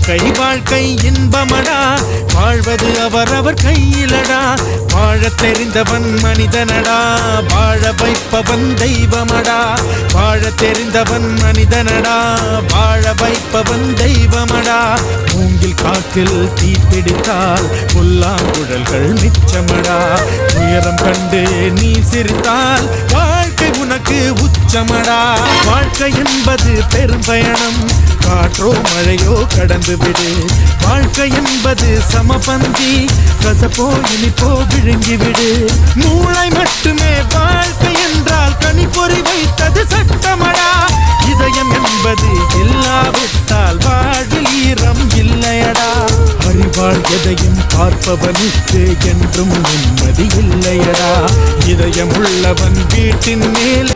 வாழ்க்கை இன்பமடா, வாழ்வது அவரவர் கையிலடா. வாழத் தெரிந்தவன் மனிதனடா, வாழ வைப்பவன் தெய்வமடா. வாழத் தெரிந்தவன் மனிதனடா, வாழ வைப்பவன் தெய்வமடா. மூங்கில் காற்றில் தீப்பிடித்தால் புல்லாங்குழல்கள் மிச்சமடா. உயரம் கண்டு நீ சிரித்தால் வாழ்க்கை உனக்கு உச்சமடா. வாழ்க்கை என்பது பெரும் பயணம், காற்றோ மழையோ கடந்து விடு. வாழ்க்கை என்பது சமபந்தி, கசப்போ இனிப்போ விழுங்கி விடு. மூளை மட்டுமே வாழ்க்கை என்றால் கனிப்பொறி வைத்தது சட்டமடா. இதயம் என்பது இல்லாவிட்டால் வாழ்வில் ஈரம் இல்லையடா. அறிவாள் எதையும் பார்ப்பவனுக்கு என்றும் நிம்மதி இல்லையடா. இதயம் உள்ளவன் வீட்டின் மேல்